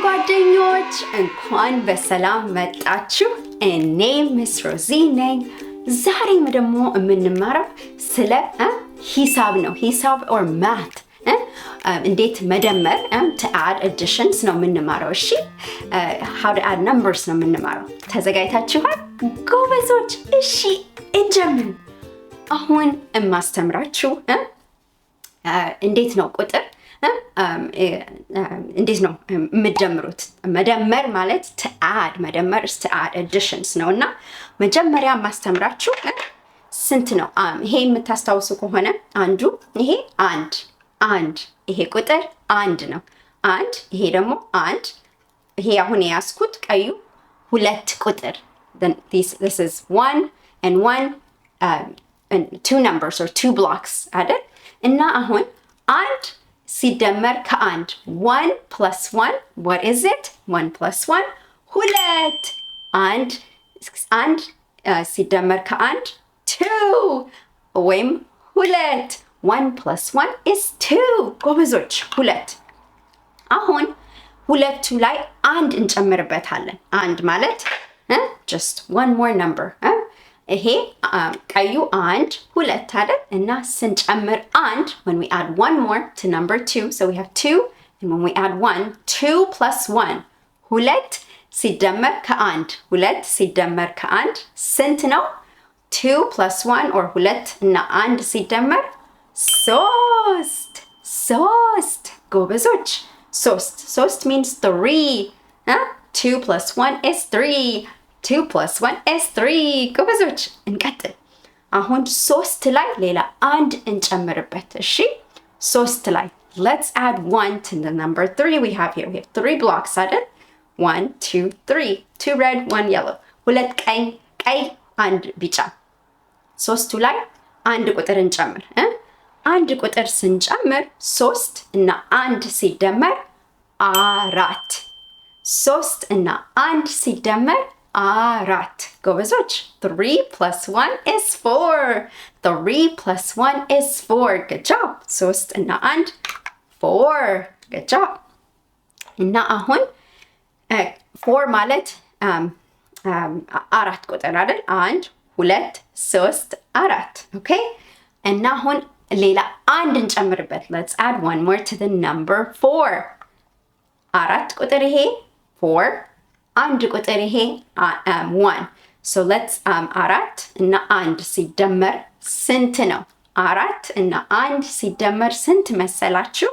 ጓደኞች እንኳን በሰላም መጣችሁ። እኔ ሚስ ሮዚ ነኝ። ዛሬም ደግሞ የምንማረው ስለ ሂሳብ ነው። ሂሳብ or math እንዴት መደመር to add additions ነው የምንማረው። እሺ how to add numbers ነው የምንማረው። ተዘጋጅታችኋል ጎበዞች? እሺ እንጀምር። አሁን የማስተምራችሁ እንዴት ነው ቁጥር እንዴት ነው የምትጀምሩት? መደመር ማለት to add መደመር is to add additions ነው እና መጀመሪያ ማስተምራችሁ ስንት ነው? ይሄ የምታስታውሱ ከሆነ አንዱ ይሄ አንድ ይሄ ቁጥር አንድ ነው። አንድ ይሄ ደግሞ አንድ ይሄ አሁን ያስኩት ቀዩ ሁለት ቁጥር this is one and two numbers or two blocks አይደል? እና አሁን አንድ ሲደመር ከአንድ 1 plus 1 what is it? 1 plus 1 ሁለት አንድ ሲደመር ከአንድ 2 ወይም ሁለት 1 plus 1 is 2 ጎበዞች ሁለት። አሁን ሁለቱ ላይ አንድ እንጨምርበታለን። አንድ ማለት just one more number ይሄ ቀዩ አንድ ሁለት አይደል? እና ስንጨምር አንድ when we add one more to number 2 so we have 2 and when we add 1 2 plus 1 ሁለት ሲደመር ከአንድ ሁለት ሲደመር ከአንድ ስንት ነው? 2 plus 1 or ሁለት እና አንድ ሲደመር ሶስት ጎበዞች ሶስት means 3 2 plus 1 is 3 2 plus 1 is 3 ጎበዞች እንቀጥል። አሁን ሶስት ላይ ሌላ አንድ እንጨምርበት። እሺ ሶስት ላይ let's add 1 to the number 3 we have here. We have 3 blocks አይደል? 1 2 3 2 red 1 yellow ሁለት ቀይ አንድ ቢጫ ሶስቱ ላይ አንድ ቁጥር እንጨምር። አንድ ቁጥር ስንጨምር ሶስት እና አንድ ሲደመር አራት ሶስት እና አንድ ሲደመር አራት ጎበዞች 3 plus 1 is 4 3 plus 1 is 4 good job ሶስት እና አንድ 4 good job እና አሁን 4 ማለት አራት ቁጥር አይደል? 1 2 3 4 ኦኬ እና አሁን ሌላ አንድ እንጨምርበት let's add one more to the number 4 አራት ቁጥር ይሄ 4 አንድ ቁጥር ይሄ 1 so let's አራት እና አንድ ሲደመር ስንት ነው? አራት እና አንድ ሲደመር ስንት መሰላችሁ?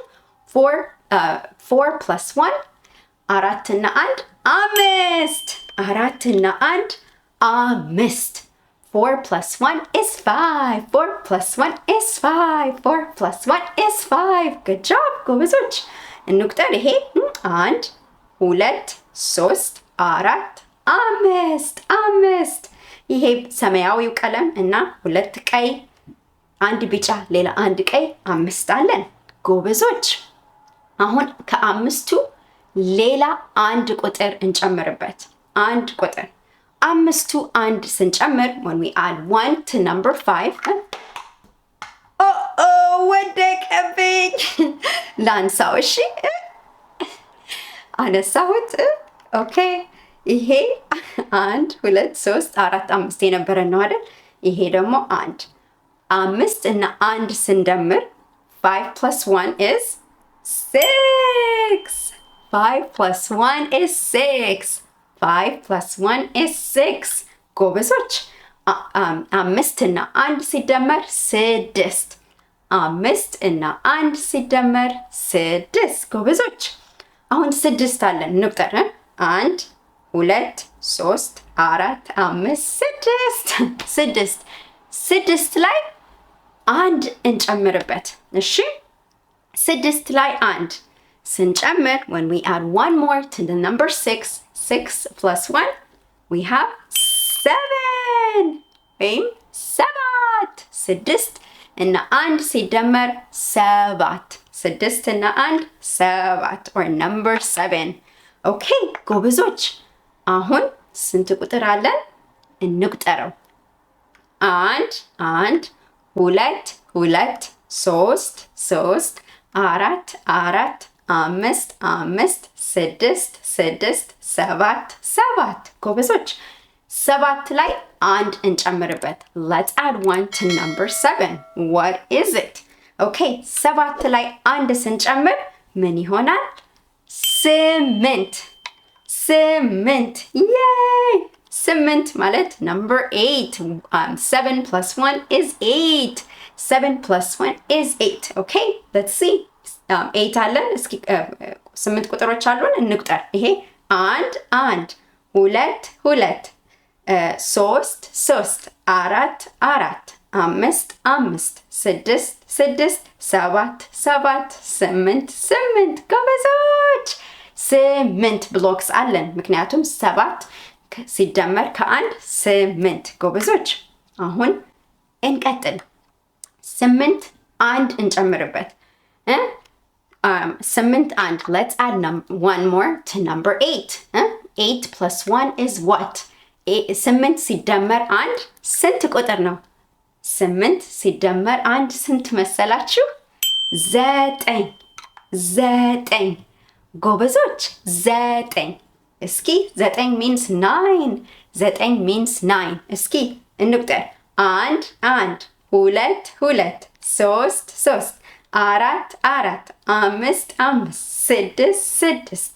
4 plus 1 አራት እና አንድ አምስት አራት እና አንድ አምስት 4 plus 1 is 5 4 plus 1 is 5 4 plus 1 is 5 good job ጎበዞች እንቁጠር። ይሄ 1 2 3 4 5 ይሄ ሰማያዊው ቀለም እና ሁለት ቀይ አንድ ቢጫ ሌላ አንድ ቀይ አምስት አለን ጎበዞች። አሁን ከአምስቱ ሌላ አንድ ቁጥር እንጨምርበት። አንድ ቁጥር አምስቱ አንድ ስንጨምር when we add 1 to number 5 ወደቀብኝ ላንሳው። እሺ አነሳሁት። ኦኬ ይሄ 1 2 3 4 5 የነበረ ነው አይደል? ይሄ ደግሞ አንድ አምስት እና አንድ ስንደምር 5 plus 1 is 6 5 plus 1 is 6 5 plus 1 is 6 ጎበዞች አምስት እና አንድ ሲደመር ስድስት አምስት እና አንድ ሲደመር ስድስት ጎበዞች። አሁን ስድስት አለን እንቁጠር። 1 2 3 4 5 ስድስት ላይ አንድ እንጨምርበት። እሺ ስድስት ላይ አንድ ስንጨምር when we add one more to the number 6 plus 1 we have 7 ወይም ሰባት ስድስት እና አንድ ሲደመር ሰባት ስድስት እና አንድ ሰባት or number 7 ኦኬ ጎበዞች አሁን ስንት ቁጥር አለን እንቁጠረው። አንድ ሁለት ሶስት አራት አምስት አምስት ስድስት ስድስት ሰባት ሰባት ጎበዞች ሰባት ላይ አንድ እንጨምርበት let's add one to number 7 what is it okay ሰባት ላይ አንድ ስንጨምር ምን ይሆናል ስምንት ስምንት yay ስምንት ማለት number 8 7 plus 1 is 8 7 plus 1 is 8 okay let's see 8 አለን እስኪ 8 ቁጥሮች አሉን እንቁጠር ይሄ አንድ አንድ ሁለት ሁለት ሶስት ሶስት አራት አራት አምስት አምስት ስድስት ስድስት ሰባት ሰባት ስምንት ስምንት ጎበዞች ስምንት ብሎክስ አለን ምክንያቱም ሰባት ሲደመር ከአንድ ስምንት ጎበዞች አሁን እንቀጥል ስምንት አንድ እንጨምርበት ስምንት አንድ let's add one more to number 8 8 plus 1 is what ስምንት ሲደመር አንድ ስንት ቁጥር ነው ስምንት ሲደመር አንድ ስንት መሰላችሁ ዘጠኝ ዘጠኝ ጎበዞች ዘጠኝ እስኪ ዘጠኝ means 9 ዘጠኝ means 9 እስኪ እንቁጠር አንድ አንድ ሁለት ሁለት ሶስት ሶስት አራት አራት አምስት አምስት ስድስት ስድስት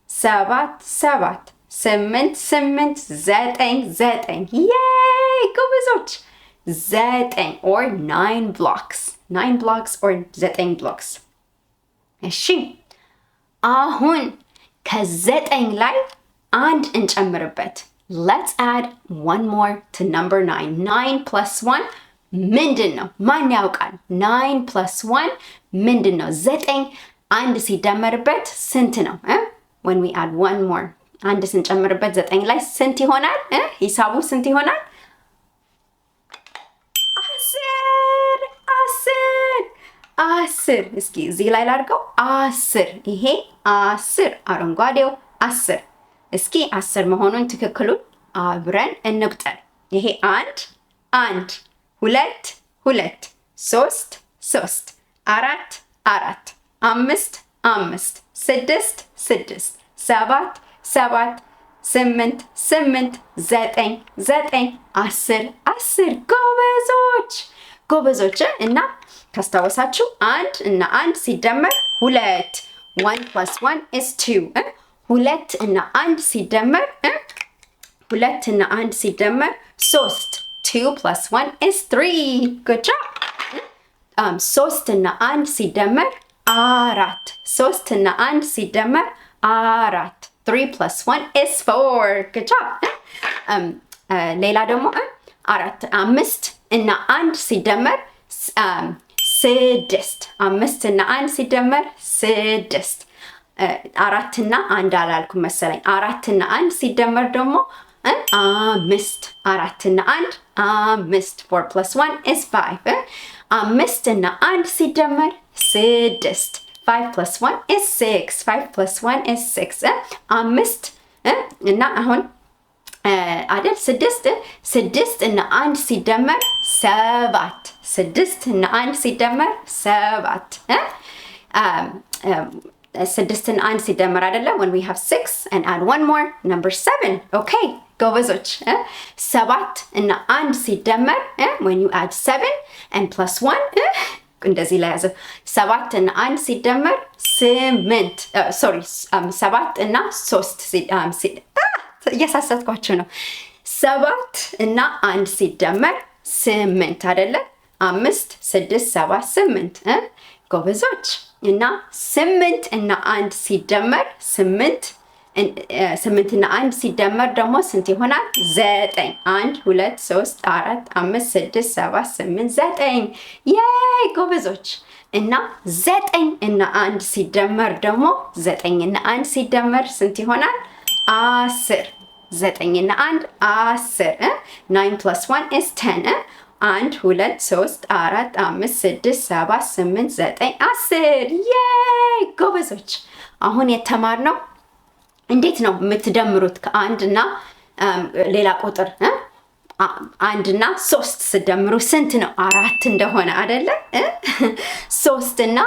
ሰባት ሰባት ስምንት ስምንት ዘጠኝ ዘጠኝ yay ጎበዞች ዘጠኝ or 9 blocks 9 blocks or ዘጠኝ blocks እሺ አሁን ከዘጠኝ ላይ አንድ እንጨምርበት let's add one more to number 9 9 plus 1 ምንድን ነው ማን ያውቃል 9 plus 1 ምንድን ነው ዘጠኝ አንድ ሲደመርበት ስንት ነው when we add one more አንድ ስንጨምርበት ዘጠኝ ላይ ስንት ይሆናል ሂሳቡ ስንት ይሆናል 10 10 10 እስኪ እዚህ ላይ ላድርገው 10 ይሄ 10 አረንጓዴው 10 እስኪ 10 መሆኑን ትክክሉን አብረን እንቁጠር ይሄ አንድ አንድ ሁለት ሁለት ሶስት ሶስት አራት አራት አምስት አምስት ስድስት ስድስት ሰባት ሰባት ስምንት ስምንት ዘጠኝ ዘጠኝ 10 10 ጎበዞች ጎበዞች እና ካስታወሳችሁ አንድ እና አንድ ሲደመር ሁለት 1 plus 1 is 2 ሁለት እና አንድ ሲደመር ሁለት እና አንድ ሲደመር 3 2 plus 1 is 3 good job ሶስት እና አንድ ሲደመር አራት ሶስት እና አንድ ሲደመር አራት 3 plus 1 is 4 good job ሌላ ደግሞ አራት አምስት እና አንድ ሲደመር ስድስት አምስት እና አንድ ሲደመር ስድስት አራት እና አንድ አላልኩም መሰለኝ አራት እና አንድ ሲደመር ደግሞ አምስት አራት እና አንድ አምስት 4 plus 1 is 5 አምስት እና አንድ ሲደመር ስድስት 5 plus 1 is 6 5 plus 1 is 6 አምስት እና አሁን አይደል ስድስት እና አንድ ሲደመር ሰባት ስድስት እና አንድ ሲደመር ሰባት ስድስት እና አንድ ሲደመር አይደለም when we have 6 and add one more number 7 okay ጎበዞች ሰባት እና አንድ ሲደመር when you add 7 and plus 1 እንደዚህ ላይ ያዘ ሰባት እና አንድ ሲደመር ስምንት ሶሪ ሰባት እና ሶስት እያሳሳትኳችሁ ነው ሰባት እና አንድ ሲደመር ስምንት አይደለ አምስት ስድስት ሰባት ስምንት ጎበዞች እና ስምንት እና አንድ ሲደመር ስምንት እና አንድ ሲደመር ደግሞ ስንት ይሆናል ዘጠኝ አንድ ሁለት ሶስት አራት አምስት ስድስት ሰባት ስምንት ዘጠኝ yay ጎበዞች እና ዘጠኝ እና አንድ ሲደመር ደግሞ ዘጠኝ እና አንድ ሲደመር ስንት ይሆናል 10 ዘጠኝ እና አንድ 10 9 plus 1 is 10 አንድ ሁለት ሶስት አራት አምስት ስድስት ሰባት ስምንት ዘጠኝ 10 yay ጎበዞች አሁን የተማርነው እንዴት ነው የምትደምሩት ከአንድ እና ሌላ ቁጥር አንድና ሶስት ስደምሩ ስንት ነው? አራት እንደሆነ አይደለ? ሶስትና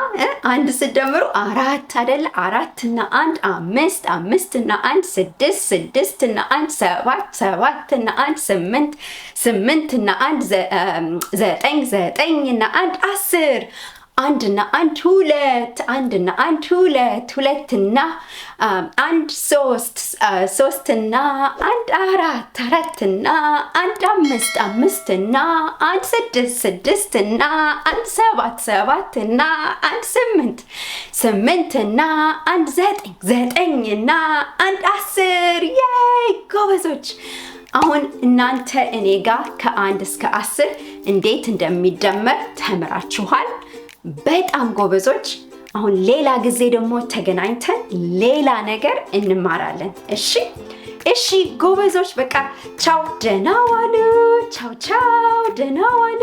አንድ ስደምሩ አራት አይደለ? አራትና አንድ አምስት፣ አምስትና አንድ ስድስት፣ ስድስትና አንድ ሰባት፣ ሰባትና አንድ ስምንት፣ ስምንትና አንድ ዘጠኝ፣ ዘጠኝና አንድ 10 አንድና አንድ ሁለት፣ አንድና አንድ ሁለት፣ ሁለትና አንድ ሶስት፣ ሶስትና አንድ አራት፣ አራትና አንድ አምስት፣ አምስትና አንድ ስድስት፣ ስድስትና አንድ ሰባት፣ ሰባትና አንድ ስምንት፣ ስምንትና አንድ ዘጠኝ፣ ዘጠኝና አንድ 10። ዬይ ጎበዞች! አሁን እናንተ እኔ ጋር ከ1 እስከ 10 እንዴት እንደሚደመር ተምራችኋል። በጣም ጎበዞች። አሁን ሌላ ጊዜ ደግሞ ተገናኝተን ሌላ ነገር እንማራለን። እሺ ጎበዞች፣ በቃ ቻው፣ ደህና ዋሉ። ቻው ቻው፣ ደህና ዋሉ።